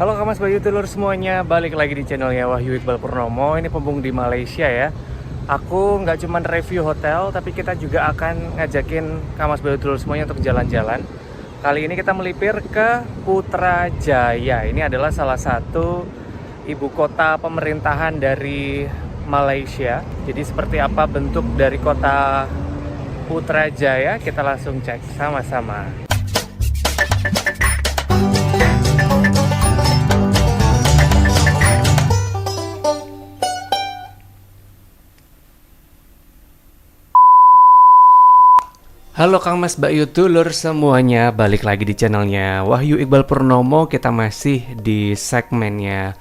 Halo Kamas Bayu Telur semuanya, balik lagi di channelnya Wahyu Iqbal Purnomo. Ini pembung di Malaysia ya. Aku nggak cuma review hotel, tapi kita juga akan ngajakin Kamas Bayu Telur semuanya untuk jalan-jalan. Kali ini kita melipir ke Putrajaya. Ini adalah salah satu ibu kota pemerintahan dari Malaysia. Jadi seperti apa bentuk dari kota Putrajaya, kita langsung cek sama-sama. Halo Kang Mas Bayu Dulur semuanya, balik lagi di channelnya Wahyu Iqbal Purnomo. Kita masih di segmennya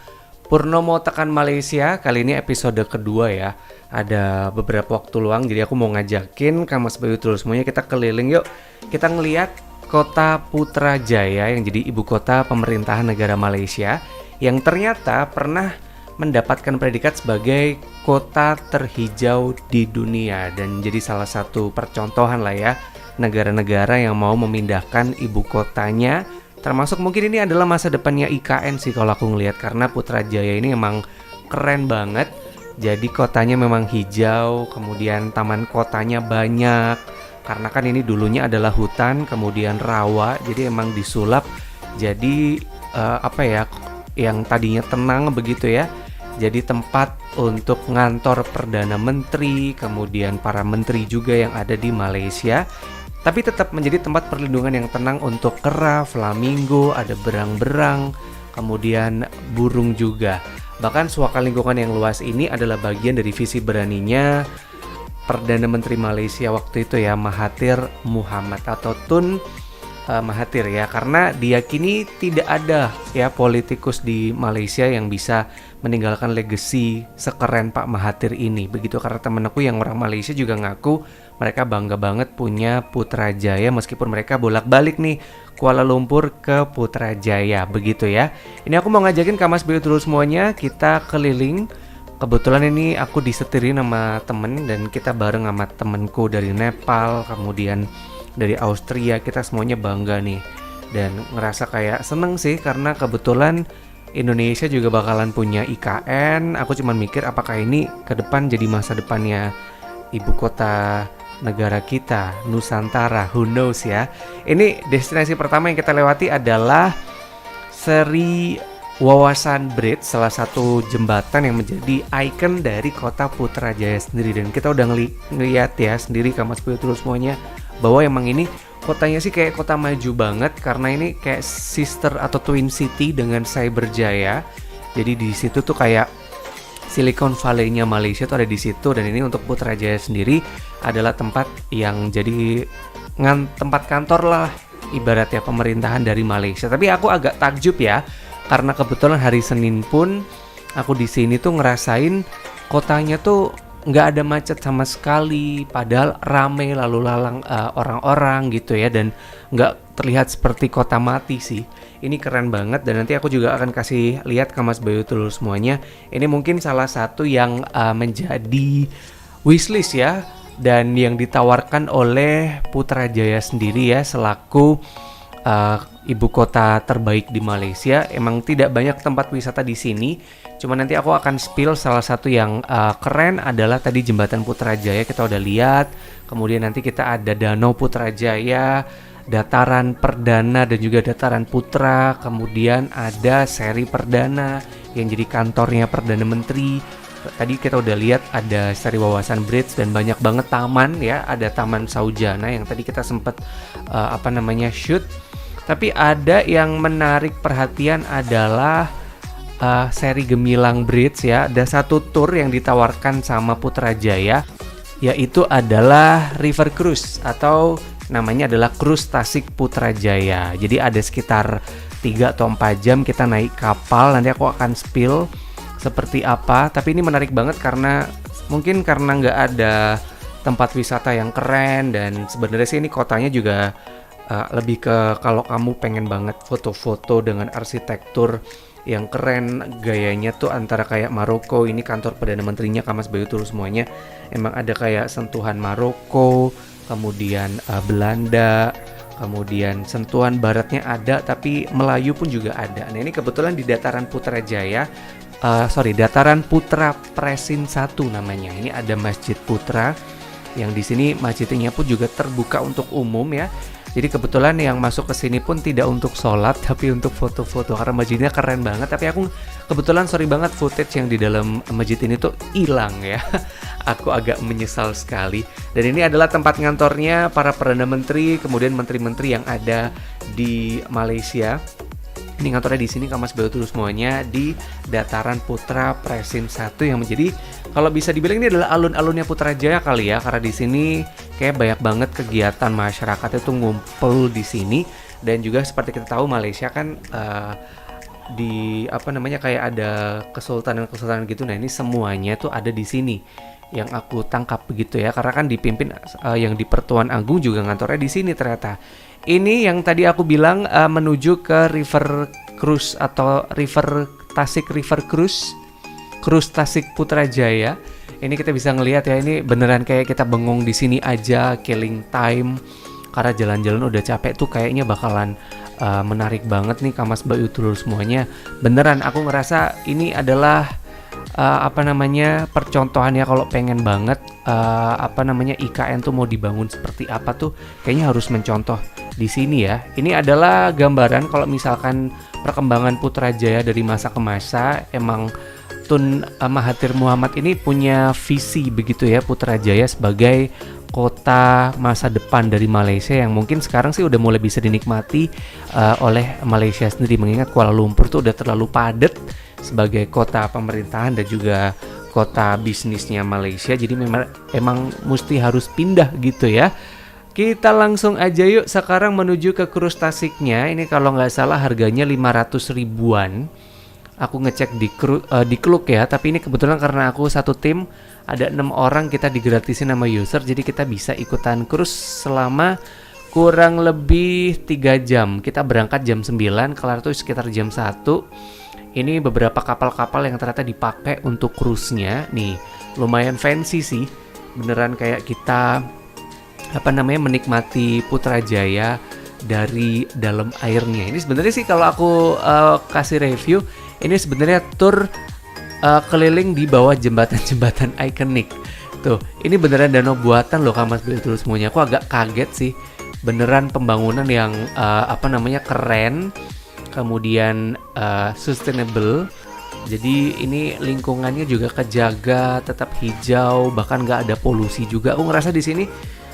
Purnomo Tekan Malaysia. Kali ini episode kedua ya. Ada beberapa waktu luang, jadi aku mau ngajakin Kang Mas Bayu Dulur semuanya kita keliling yuk. Kita ngeliat kota Putrajaya yang jadi ibu kota pemerintahan negara Malaysia, yang ternyata pernah mendapatkan predikat sebagai kota terhijau di dunia dan jadi salah satu percontohan lah ya negara-negara yang mau memindahkan ibu kotanya, termasuk mungkin ini adalah masa depannya IKN sih kalau aku ngelihat, karena Putrajaya ini emang keren banget. Jadi kotanya memang hijau, kemudian taman kotanya banyak karena kan ini dulunya adalah hutan, kemudian rawa, jadi emang disulap jadi yang tadinya tenang begitu ya, jadi tempat untuk ngantor Perdana Menteri, kemudian para menteri juga yang ada di Malaysia. Tapi tetap menjadi tempat perlindungan yang tenang untuk kera, flamingo, ada berang-berang, kemudian burung juga. Bahkan suaka lingkungan yang luas ini adalah bagian dari visi beraninya Perdana Menteri Malaysia waktu itu ya, Mahathir Mohamad atau Tun Mahathir ya, karena diyakini tidak ada ya politikus di Malaysia yang bisa meninggalkan legacy sekeren Pak Mahathir ini. Begitu, karena temen aku yang orang Malaysia juga ngaku mereka bangga banget punya Putrajaya meskipun mereka bolak-balik nih Kuala Lumpur ke Putrajaya begitu ya. Ini aku mau ngajakin Kamas Bayu dulu semuanya, kita keliling. Kebetulan ini aku disetirin sama temen dan kita bareng sama temenku dari Nepal, kemudian dari Austria. Kita semuanya bangga nih dan ngerasa kayak seneng sih karena kebetulan Indonesia juga bakalan punya IKN. Aku cuman mikir apakah ini ke depan jadi masa depannya ibu kota negara kita, Nusantara, who knows ya. Ini destinasi pertama yang kita lewati adalah Seri Wawasan Bridge, salah satu jembatan yang menjadi ikon dari kota Putrajaya sendiri. Dan kita udah ngeliat ya sendiri Kamas Bayu terus semuanya bahwa emang ini kotanya sih kayak kota maju banget karena ini kayak sister atau twin city dengan Cyberjaya. Jadi di situ tuh kayak Silicon Valley-nya Malaysia tuh ada di situ, dan ini untuk Putrajaya sendiri adalah tempat yang jadi tempat kantor lah ibaratnya pemerintahan dari Malaysia. Tapi aku agak takjub ya karena kebetulan hari Senin pun aku di sini tuh ngerasain kotanya tuh nggak ada macet sama sekali, padahal rame lalu lalang orang-orang gitu ya, dan nggak terlihat seperti kota mati sih. Ini keren banget dan nanti aku juga akan kasih lihat ke Mas Bayu dulu semuanya. Ini mungkin salah satu yang menjadi wishlist ya, dan yang ditawarkan oleh Putrajaya sendiri ya selaku ibu kota terbaik di Malaysia. Emang tidak banyak tempat wisata di sini. Cuma nanti aku akan spill salah satu yang keren adalah tadi jembatan Putrajaya kita udah lihat. Kemudian nanti kita ada Danau Putrajaya, Dataran Perdana dan juga Dataran Putra. Kemudian ada Seri Perdana yang jadi kantornya Perdana Menteri. Tadi kita udah lihat ada Seri Wawasan Bridge dan banyak banget taman ya. Ada Taman Saujana yang tadi kita sempat shoot. Tapi ada yang menarik perhatian adalah Seri Gemilang Bridge ya. Ada satu tour yang ditawarkan sama Putrajaya, yaitu adalah River Cruise atau namanya adalah Cruise Tasik Putrajaya. Jadi ada sekitar 3 atau 4 jam kita naik kapal. Nanti aku akan spill seperti apa. Tapi ini menarik banget karena mungkin karena nggak ada tempat wisata yang keren, dan sebenarnya sih ini kotanya juga lebih ke kalau kamu pengen banget foto-foto dengan arsitektur yang keren, gayanya tuh antara kayak Maroko. Ini kantor Perdana Menterinya Kamas Bayu Dulur semuanya. Emang ada kayak sentuhan Maroko, kemudian Belanda, kemudian sentuhan baratnya ada, tapi Melayu pun juga ada. Nah ini kebetulan di dataran Putrajaya, dataran Putra Presin 1 namanya. Ini ada Masjid Putra, yang di sini masjidnya pun juga terbuka untuk umum ya. Jadi kebetulan yang masuk ke sini pun tidak untuk sholat, tapi untuk foto-foto karena masjidnya keren banget. Tapi aku kebetulan sorry banget footage yang di dalam masjid ini tuh hilang ya. Aku agak menyesal sekali. Dan ini adalah tempat ngantornya para Perdana Menteri, kemudian menteri-menteri yang ada di Malaysia. Ini kantornya di sini Kamas Bayu semuanya di dataran Putra Presin 1 yang menjadi kalau bisa dibilang ini adalah alun-alunnya Putrajaya kali ya, karena di sini kayak banyak banget kegiatan masyarakat itu ngumpul di sini. Dan juga seperti kita tahu Malaysia kan di kayak ada kesultanan gitu. Nah ini semuanya tuh ada di sini yang aku tangkap begitu ya, karena kan dipimpin yang di Pertuan Agung juga ngantornya di sini ternyata. Ini yang tadi aku bilang menuju ke River Cruise atau River Tasik River Cruise Tasik Putrajaya. Ini kita bisa ngelihat ya, ini beneran kayak kita bengong di sini aja, killing time karena jalan-jalan udah capek tuh, kayaknya bakalan menarik banget nih Kamas Bayu Dulur semuanya. Beneran aku ngerasa ini adalah percontohan ya, kalau pengen banget IKN tuh mau dibangun seperti apa tuh kayaknya harus mencontoh di sini ya. Ini adalah gambaran kalau misalkan perkembangan Putrajaya dari masa ke masa. Emang Tun Mahathir Mohamad ini punya visi begitu ya, Putrajaya sebagai kota masa depan dari Malaysia yang mungkin sekarang sih udah mulai bisa dinikmati oleh Malaysia sendiri, mengingat Kuala Lumpur tuh udah terlalu padat sebagai kota pemerintahan dan juga kota bisnisnya Malaysia. Jadi emang mesti harus pindah gitu ya. Kita langsung aja yuk sekarang menuju ke cruise Tasiknya. Ini kalau nggak salah harganya 500 ribuan. Aku ngecek di Klook ya, tapi ini kebetulan karena aku satu tim ada 6 orang, kita digratisin sama user, jadi kita bisa ikutan cruise selama kurang lebih 3 jam. Kita berangkat jam 9, kelar tuh sekitar jam 1. Ini beberapa kapal-kapal yang ternyata dipakai untuk cruise-nya. Nih, lumayan fancy sih. Beneran kayak kita menikmati Putrajaya dari dalam airnya. Ini sebenarnya sih kalau aku kasih review, ini sebenarnya tour keliling di bawah jembatan-jembatan ikonik. Tuh, ini beneran danau buatan loh Kamas Bayu semuanya. Aku agak kaget sih. Beneran pembangunan yang keren, kemudian sustainable. Jadi ini lingkungannya juga kejaga, tetap hijau, bahkan nggak ada polusi juga. Aku ngerasa di sini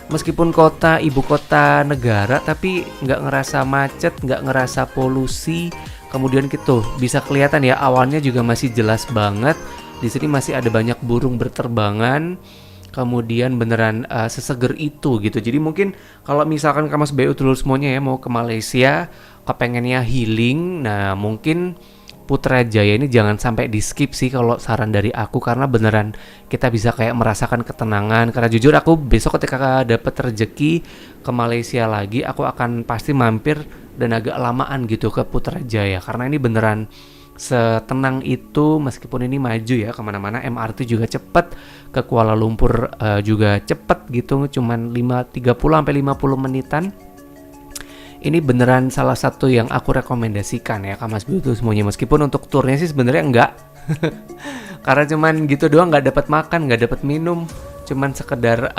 meskipun ibu kota negara, tapi nggak ngerasa macet, nggak ngerasa polusi. Kemudian gitu bisa kelihatan ya, awannya juga masih jelas banget. Di sini masih ada banyak burung berterbangan. Kemudian beneran seseger itu gitu. Jadi mungkin kalau misalkan Kamas Bayu dulu semuanya ya mau ke Malaysia, kepengennya healing, nah mungkin Putrajaya ini jangan sampai di skip sih kalau saran dari aku, karena beneran kita bisa kayak merasakan ketenangan. Karena jujur aku besok ketika dapat rezeki ke Malaysia lagi, aku akan pasti mampir dan agak lamaan gitu ke Putrajaya, karena ini beneran setenang itu. Meskipun ini maju ya kemana-mana, MRT juga cepet, ke Kuala Lumpur juga cepet gitu, cuman 30-50 menitan. Ini beneran salah satu yang aku rekomendasikan ya Kamas Bayu semuanya. Meskipun untuk turnya sih sebenarnya enggak karena cuman gitu doang, nggak dapat makan, nggak dapat minum, cuman sekedar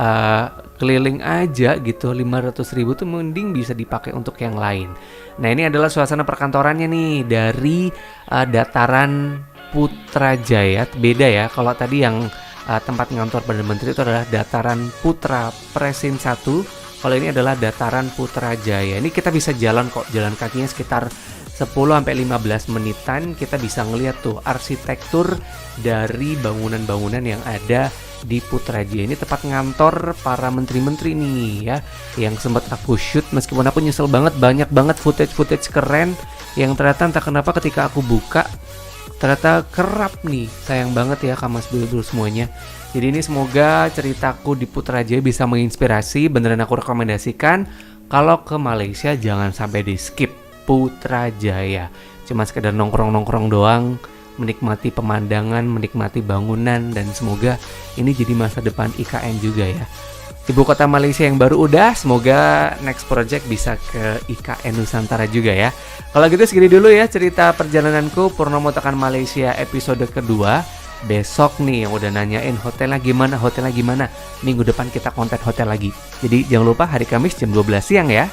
keliling aja gitu. 500 ribu tuh mending bisa dipakai untuk yang lain. Nah ini adalah suasana perkantorannya nih dari dataran Putrajaya. Beda ya, kalau tadi yang tempat ngantor Perdana Menteri itu adalah dataran Putra Presin 1. Kalau ini adalah dataran Putrajaya. Ini kita bisa jalan kakinya sekitar 10-15 menitan. Kita bisa ngeliat tuh arsitektur dari bangunan-bangunan yang ada di Putrajaya. Ini tempat ngantor para menteri-menteri nih ya, yang sempat aku shoot. Meskipun aku nyesel banget, banyak banget footage keren yang ternyata entah kenapa ketika aku buka ternyata kerap nih. Sayang banget ya Kamas Bayu semuanya. Jadi ini semoga ceritaku di Putrajaya bisa menginspirasi. Beneran aku rekomendasikan kalau ke Malaysia jangan sampai di skip Putrajaya. Cuma sekedar nongkrong-nongkrong doang, menikmati pemandangan, menikmati bangunan, dan semoga ini jadi masa depan IKN juga ya. Ibu kota Malaysia yang baru udah, semoga next project bisa ke IKN Nusantara juga ya. Kalau gitu segini dulu ya cerita perjalananku Purnomo Tekan Malaysia episode kedua. Besok nih yang udah nanyain hotelnya gimana, minggu depan kita konten hotel lagi. Jadi jangan lupa hari Kamis jam 12 siang ya.